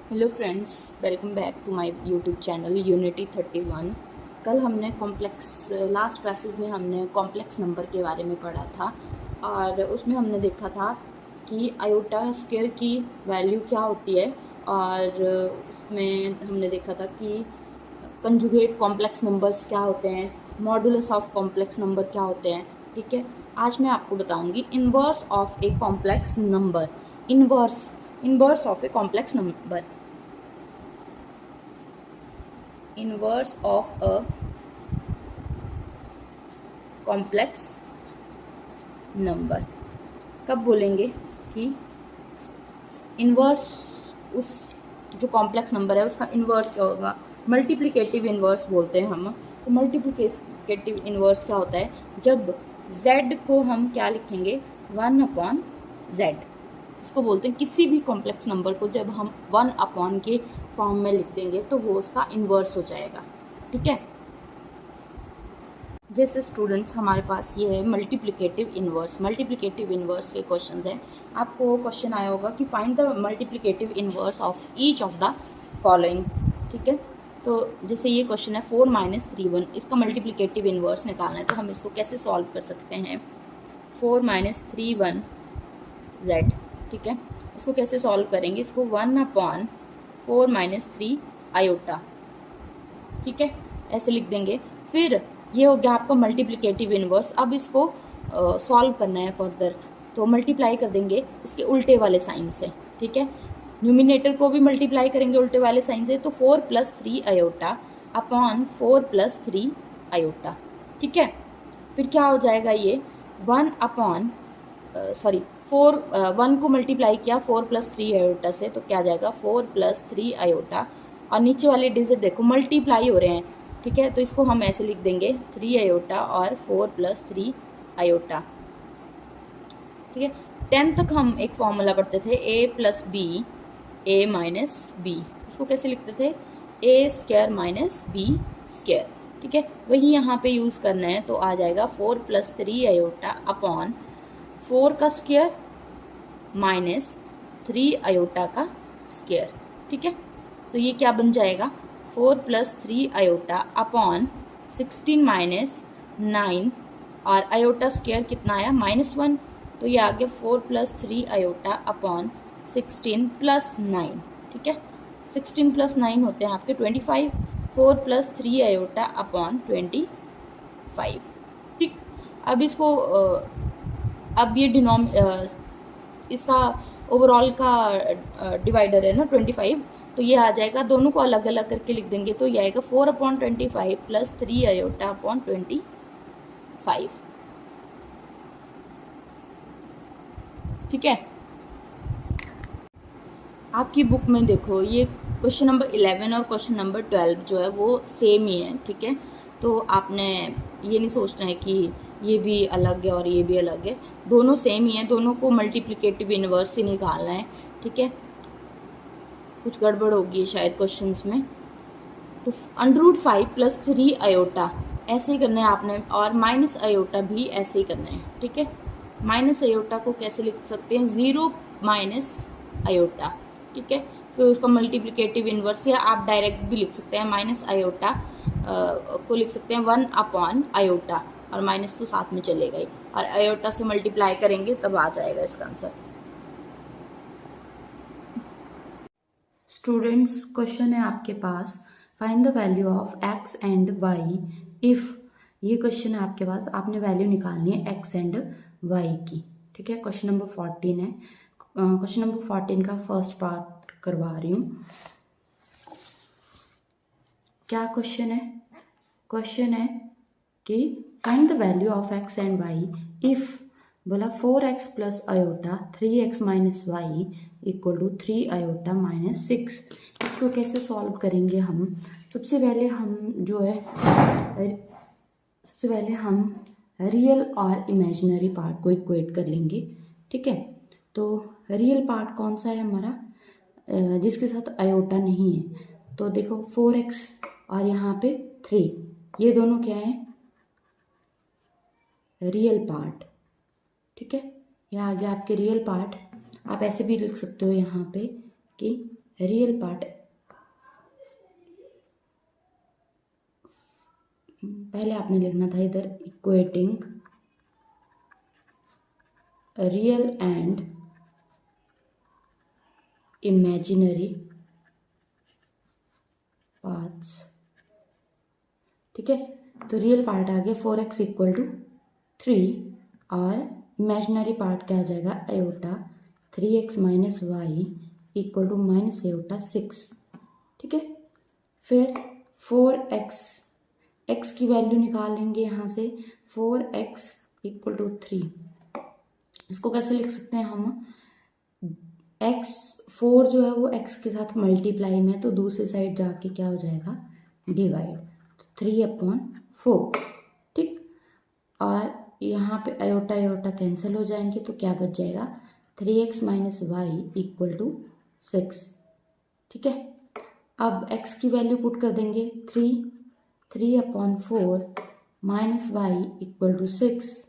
Hello friends, welcome back to my YouTube channel Unity 31। कल हमने last classes में हमने कॉम्प्लेक्स नंबर के बारे में पढ़ा था और उसमें हमने देखा था कि आयोटा स्क्वायर की वैल्यू क्या होती है और उसमें हमने देखा था कि कंजुगेट कॉम्प्लेक्स नंबर्स क्या होते हैं, मॉडुलस ऑफ कॉम्प्लेक्स नंबर क्या होते हैं। ठीक है, आज मैं आपको बताऊंगी inverse of a complex number. Inverse of a complex number, inverse of a complex number कब बोलेंगे कि इनवर्स, उस जो कॉम्प्लेक्स नंबर है उसका इनवर्स क्या होगा। मल्टीप्लिकेटिव इनवर्स बोलते हैं हम। तो मल्टीप्लिकेटिव इनवर्स क्या होता है, जब z को हम क्या लिखेंगे, 1/z। इसको बोलते हैं किसी भी कॉम्प्लेक्स नंबर को जब हम 1 के फॉर्म में लिख देंगे तो वो उसका इनवर्स हो जाएगा। ठीक है, जैसे स्टूडेंट्स हमारे पास ये है मल्टीप्लिकेटिव इनवर्स के क्वेश्चंस हैं। आपको क्वेश्चन आया होगा कि find the multiplicative inverse of each of the following. ठीक है, तो जैसे ये क्वेश्चन है 4 - 3 1, इसका मल्टीप्लिकेटिव इनवर्स निकालना है तो हम इसको कैसे सॉल्व कर सकते हैं। 4 - 3 1 z। ठीक है, इसको कैसे सॉल्व करेंगे, इसको 1/4 - 3 आयोटा। ठीक है, ऐसे लिख देंगे। फिर ये हो गया आपका मल्टीप्लिकेटिव इनवर्स। अब इसको सॉल्व करना है फर्दर, तो मल्टीप्लाई कर देंगे इसके उल्टे वाले साइन से। ठीक है, न्यूमिनेटर को भी मल्टीप्लाई करेंगे उल्टे वाले साइन से, तो 4 + 3 आयोटा अपॉन 4 + 3 आयोटा। ठीक है, फिर क्या हो जाएगा, ये 1 को मल्टीप्लाई किया 4 + 3 आयोटा से, तो क्या जाएगा 4 + 3 आयोटा, और नीचे वाले डिजिट देखो मल्टीप्लाई हो रहे हैं। ठीक है, तो इसको हम ऐसे लिख देंगे 3 आयोटा और 4 + 3 आयोटा। ठीक है, 10 तक हम एक फॉर्मूला पढ़ते थे, a + b a - b। इसको कैसे लिखते थे, a² - b²। ठीक है, वही यहाँ पे यूज करना है, तो आ जाएगा 4 + 3 आयोटा अपॉन 4 का स्क्वायर माइनस 3 आयोटा का स्क्वायर। ठीक है, तो ये क्या बन जाएगा, 4 + 3 आयोटा अपॉन 16 - 9, और आयोटा स्क्वायर कितना आया, -1, तो ये आ गया 4 + 3 आयोटा अपॉन 16 + 9। ठीक है, 16 + 9 होते हैं आपके 25, 4 + 3 आयोटा अपॉन 25। ठीक, अब इसको अब ये इसका ओवरऑल का डिवाइडर है ना 25, तो ये आ जाएगा, दोनों को अलग अलग करके लिख देंगे तो ये आएगा 4/25 + 3 आयोटा अपॉन 25। ठीक है, आपकी बुक में देखो ये क्वेश्चन नंबर 11 और क्वेश्चन नंबर 12 जो है वो सेम ही है। ठीक है, तो आपने ये नहीं सोचना है कि ये भी अलग है और ये भी अलग है, दोनों सेम ही है, दोनों को मल्टीप्लिकेटिव इनवर्स ही निकालना है। ठीक है, कुछ गड़बड़ होगी शायद क्वेश्चंस में, तो √5 + 3 आयोटा ऐसे ही करना है आपने, और माइनस आयोटा भी ऐसे ही करना है। ठीक है, माइनस आयोटा को कैसे लिख सकते हैं, 0 - आयोटा। ठीक है, फिर उसका मल्टीप्लिकेटिव इनवर्स, या आप डायरेक्ट भी लिख सकते हैं, माइनस आयोटा को लिख सकते हैं 1 / आयोटा, और माइनस तो साथ में चलेगा ही, और आयोटा से मल्टीप्लाई करेंगे तब आ जाएगा इसका आंसर। स्टूडेंट्स, क्वेश्चन है आपके पास, find the value of x and y if. ये क्वेश्चन है आपके पास, आपने वैल्यू निकालनी है x एंड y की। ठीक है, क्वेश्चन नंबर 14 है। क्वेश्चन नंबर 14 का फर्स्ट पार्ट करवा रही हूँ। क्या क्वेश्चन है, क्वेश्चन है कि find the value of x and y if, बोला 4x + iota 3x - y = 3 iota -6। इसको कैसे सॉल्व करेंगे हम, सबसे पहले हम रियल और इमेजिनरी पार्ट को इक्वेट कर लेंगे। ठीक है, तो रियल पार्ट कौन सा है हमारा, जिसके साथ आयोटा नहीं है, तो देखो 4x और यहाँ पे 3, ये दोनों क्या है, रियल पार्ट। ठीक है, यह आ गया आपके रियल पार्ट। आप ऐसे भी लिख सकते हो यहाँ पे कि रियल पार्ट, पहले आपने लिखना था इधर equating real and imaginary parts, ठीक है। तो रियल पार्ट आ गया 4x इक्वल टू 3 और इमेजिनरी पार्ट क्या आ जाएगा iota 3x minus y equal to minus iota 6, ठीक है। फिर 4x, x की वैल्यू निकालेंगे यहाँ से 4x इक्वल टू 3, इसको कैसे लिख सकते हैं हम, x 4 जो है वो x के साथ मल्टीप्लाई में, तो दूसरी साइड जाके क्या हो जाएगा डिवाइड, तो 3/4, ठीक। और यहाँ पे आयोटा आयोटा कैंसिल हो जाएंगे तो क्या बच जाएगा 3x minus y equal to 6, ठीक है। अब x की वैल्यू पुट कर देंगे 3/4 माइनस वाई इक्वल टू 6,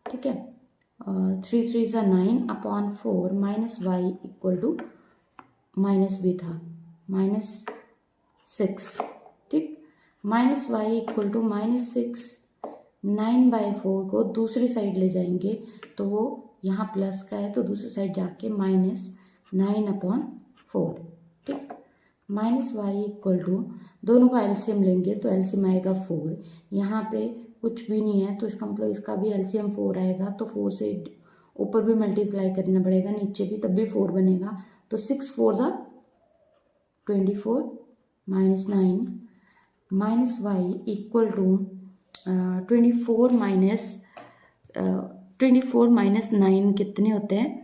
ठीक है। 3 3 ज़ा 9/4 minus y equal to, minus भी था -6, ठीक। माइनस वाई इक्वल टू -6, 9/4 को दूसरी साइड ले जाएंगे तो वो यहाँ प्लस का है तो दूसरी साइड जाके -9/4, ठीक। माइनस वाई इक्वल टू, दोनों का एलसीएम लेंगे तो एलसीएम आएगा 4, यहाँ पे कुछ भी नहीं है तो इसका मतलब इसका भी एलसीएम 4 आएगा, तो 4 से ऊपर भी मल्टीप्लाई करना पड़ेगा, नीचे भी, तब भी 4 बनेगा। तो 6 4 ज़ा 24 minus 9 minus y equal to 24 minus 9 कितने होते हैं,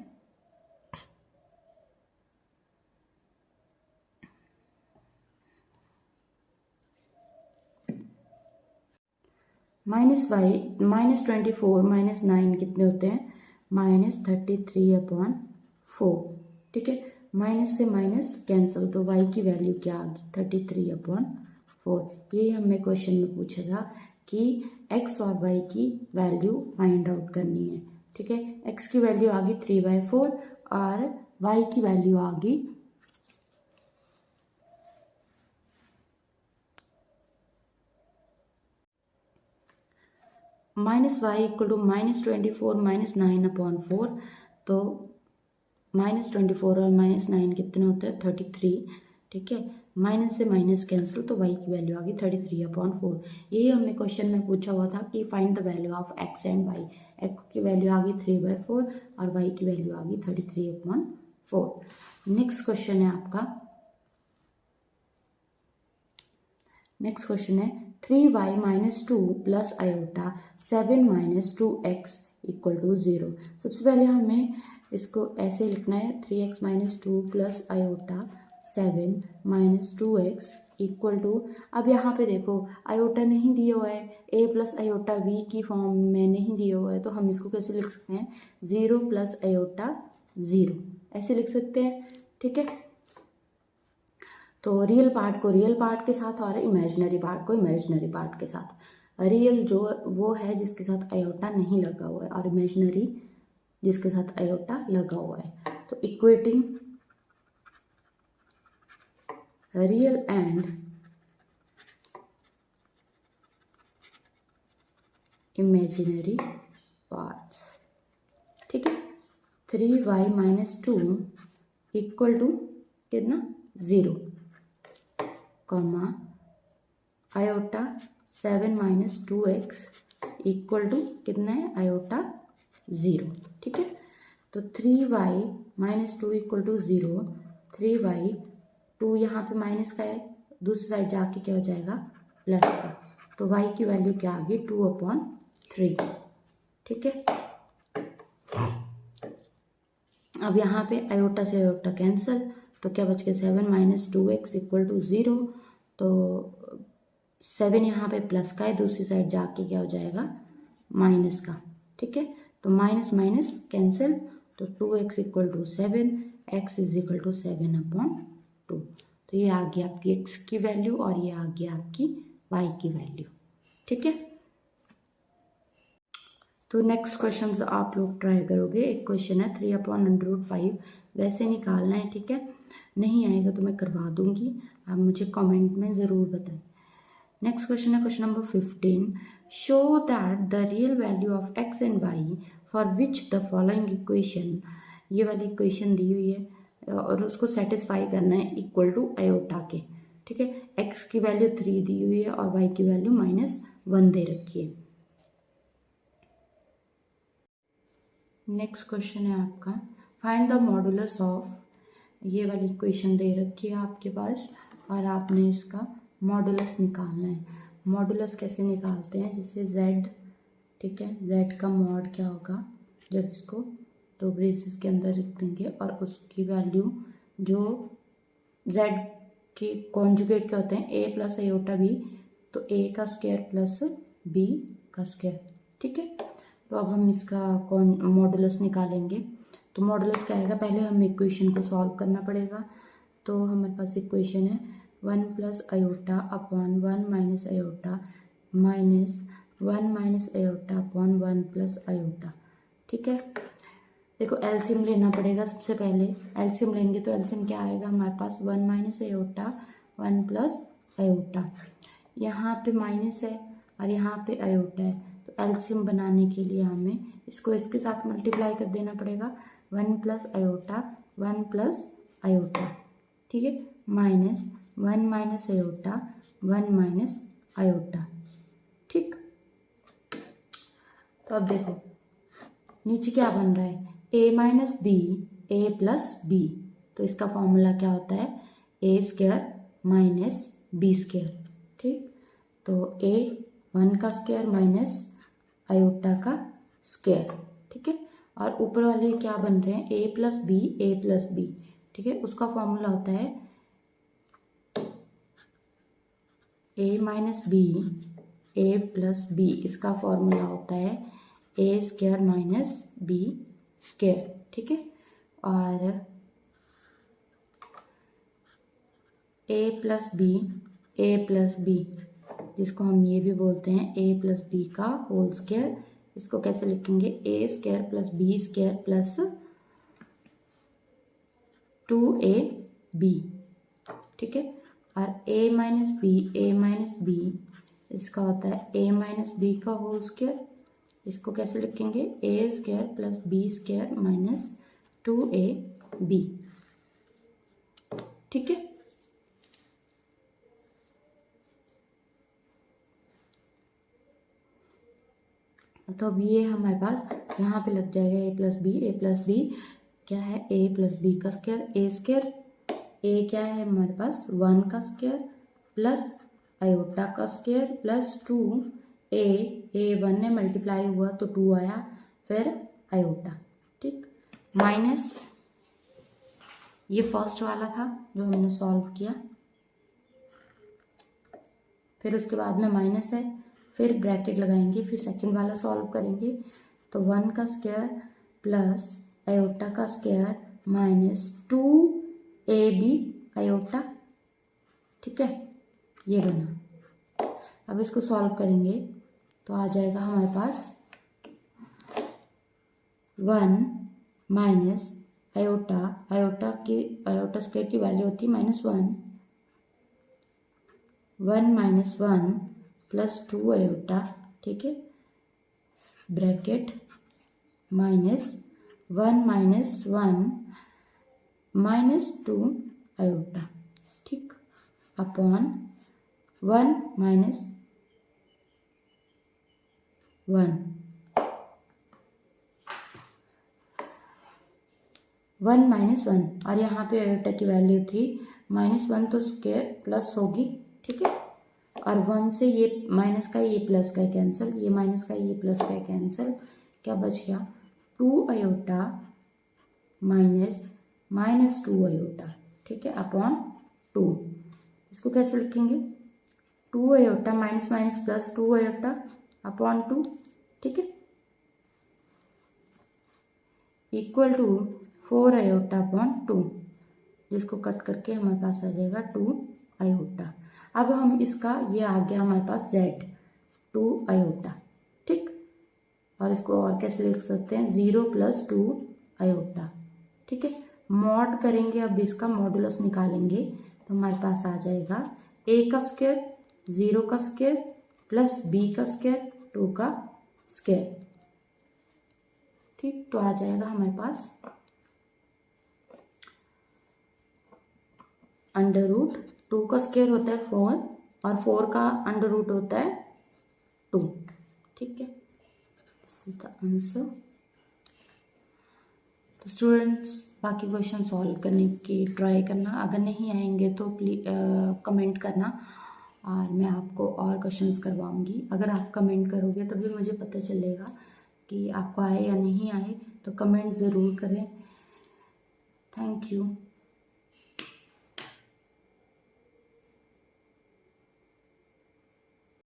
-24 माइनस 9 कितने होते हैं -33/4, ठीक है। माइनस से माइनस कैंसिल, तो y की वैल्यू क्या आ गई 33/4। ये हमें क्वेश्चन में पूछा था कि x और y की वैल्यू फाइंड आउट करनी है, ठीक है। x की वैल्यू आ गई 3/4 और y की वैल्यू आ गई -y इक्वल टू -24 माइनस 9/4, तो -24 और -9 कितने होते हैं 33, ठीक है। माइनस से माइनस कैंसिल, तो y की वैल्यू आ गई 33/4। यही हमें क्वेश्चन में पूछा हुआ था कि find the value of x and y, x की वैल्यू आ गई 3/4 और y की वैल्यू आ गई 33/4। नेक्स्ट क्वेश्चन है आपका, नेक्स्ट क्वेश्चन है 3y minus 2 plus iota 7 minus 2x equal to 0। सबसे पहले हमें इसको ऐसे लिखना है 3x minus 2 plus iota 7 minus 2x equal to, अब यहाँ पे देखो आयोटा नहीं दिया हुआ है, a प्लस आयोटा v की फॉर्म में नहीं दिया हुआ है, तो हम इसको कैसे लिख सकते हैं 0 प्लस आयोटा 0, ऐसे लिख सकते हैं, ठीक है। तो रियल पार्ट को रियल पार्ट के साथ और इमेजिनरी पार्ट को इमेजिनरी पार्ट के साथ। रियल जो वो है जिसके साथ आयोटा नहीं लगा हुआ है और इमेजिनरी जिसके साथ आयोटा लगा हुआ है। तो equating real and imaginary parts, ठीक है। 3y माइनस 2 इक्वल टू कितना 0, comma iota 7 minus 2x equal to कितना है आयोटा 0, ठीक है। तो 3y minus 2 equal to 0, 3y 2 यहाँ पे माइनस का है, दूसरी साइड जाके क्या हो जाएगा प्लस का, तो y की वैल्यू क्या आ गई 2/3, ठीक है। अब यहाँ पे आयोटा से आयोटा कैंसिल, तो क्या बच गया 7 माइनस 2x इक्वल टू 0, तो 7 यहाँ पे प्लस का है, दूसरी साइड जाके क्या हो जाएगा माइनस का, ठीक है। तो माइनस माइनस कैंसिल, तो 2x equal to 7, x is equal to 7/2। तो ये आ गई आपकी x की वैल्यू और ये आ गई आपकी y की वैल्यू, ठीक है। तो नेक्स्ट क्वेश्चन आप लोग ट्राई करोगे। एक क्वेश्चन है 3/√5 वैसे निकालना है, ठीक है। नहीं आएगा तो मैं करवा दूंगी, आप मुझे कमेंट में ज़रूर बताएं। नेक्स्ट क्वेश्चन है question number 15, show that the real value of x and y for which the following equation, ये वाली इक्वेशन दी हुई है और उसको सेटिस्फाई करना है इक्वल टू आयोटा के, ठीक है। एक्स की वैल्यू 3 दी हुई है और वाई की वैल्यू -1 दे रखी है। नेक्स्ट क्वेश्चन है आपका, फाइंड द मॉडुलस ऑफ, ये वाली इक्वेशन दे रखी है आपके पास और आपने इसका मॉडुलस निकालना है। मॉडुलस कैसे निकालते हैं, जैसे z, ठीक है, z का मॉड क्या होगा, जब इसको तो ब्रेसेस के अंदर रख देंगे और उसकी वैल्यू जो z के कॉन्जुगेट क्या होते हैं a प्लस आयोटा b, तो a का स्क्वायर प्लस b का स्क्वायर, ठीक है। तो अब हम इसका मॉडुलस निकालेंगे। तो मॉडुलस क्या आएगा, पहले हम इक्वेशन को सॉल्व करना पड़ेगा। तो हमारे पास इक्वेशन है 1 plus iota upon 1 minus iota minus 1 minus iota upon 1 plus iota, ठीक है। देखो एलसीएम लेना पड़ेगा, सबसे पहले एलसीएम लेंगे तो एलसीएम क्या आएगा हमारे पास, 1 माइनस आयोटा 1 प्लस आयोटा, यहाँ पे माइनस है और यहाँ पे आयोटा है, तो एलसीएम बनाने के लिए हमें इसको इसके साथ मल्टीप्लाई कर देना पड़ेगा, 1 प्लस आयोटा 1 प्लस आयोटा, ठीक है, minus 1 minus iota 1 minus iota, ठीक। तो अब देखो नीचे क्या बन रहा है, a minus b a plus b, तो इसका फॉर्मूला क्या होता है, a square minus b square, ठीक। तो a 1 का स्क्वायर माइनस आयोटा का स्क्वायर, ठीक है। और ऊपर वाले क्या बन रहे हैं, a प्लस बी, ठीक है, उसका फॉर्मूला होता है a minus b a plus b, इसका फॉर्मूला होता है a square minus b square, ठीक है। और ए प्लस बी जिसको हम ये भी बोलते हैं ए प्लस बी का होल स्क्वायर, इसको कैसे लिखेंगे, A square plus B square plus 2ab, ठीक है। और a माइनस बी इसका होता है a माइनस बी का होल स्क्वायर, इसको कैसे लिखेंगे, A square plus B square minus 2ab, ठीक है। तो अब ये हमारे पास यहाँ पे लग जाएगा ए प्लस बी क्या है, ए प्लस बी का स्क्वायर, ए स्क्वायर, ए क्या है हमारे पास 1 का स्क्वायर प्लस आयोटा का स्क्वायर प्लस 2 ए 1 ने मल्टीप्लाई हुआ तो 2 आया, फिर आयोटा, ठीक, माइनस ये फर्स्ट वाला था जो हमने सॉल्व किया, फिर उसके बाद में माइनस है, फिर ब्रैकेट लगाएंगे, फिर सेकंड वाला सॉल्व करेंगे, तो 1 का स्क्वायर प्लस आयोटा का स्क्वायर माइनस 2ab आयोटा, ठीक है, ये बना। अब इसको सॉल्व करेंगे तो आ जाएगा हमारे पास 1 माइनस आयोटा स्क्वायर की वैल्यू होती है -1, 1 माइनस 1 प्लस 2 आयोटा, ठीक है, bracket minus 1 minus 1 minus 2 iota, ठीक, अपॉन 1 माइनस 1 माइनस 1 और यहाँ पे आयोटा की वैल्यू थी -1 तो स्क्वायर प्लस होगी, ठीक है, और 1 से ये माइनस का ये प्लस का कैंसिल, ये माइनस का ये प्लस का कैंसिल, क्या बच गया 2 आयोटा माइनस 2 आयोटा, ठीक है, अपॉन 2, इसको कैसे लिखेंगे, 2 iota minus minus plus 2 iota upon 2, ठीक है, इक्वल टू 4 आयोटा अपॉन 2, जिसको कट करके हमारे पास आ जाएगा 2 आयोटा। अब हम इसका ये आ गया हमारे पास z 2 आयोटा, ठीक, और इसको और कैसे लिख सकते हैं 0 प्लस 2 आयोटा, ठीक है। मॉड करेंगे, अब इसका मॉडुलस निकालेंगे तो हमारे पास आ जाएगा a का स्क्वायर, 0 का स्क्वायर प्लस b का स्क्वायर, 2 का स्क्वायर। ठीक, तो आ जाएगा हमारे पास अंडर रूट 2 का स्क्वायर होता है 4 और 4 का अंडर रूट होता है 2। ठीक है, दिस इज द आंसर। तो स्टूडेंट्स बाकी क्वेश्चन सॉल्व करने की ट्राई करना, अगर नहीं आएंगे तो प्लीज कमेंट करना और मैं आपको और क्वेश्चंस करवाऊंगी। अगर आप कमेंट करोगे तभी मुझे पता चलेगा कि आपको आए या नहीं आए, तो कमेंट ज़रूर करें। Thank you.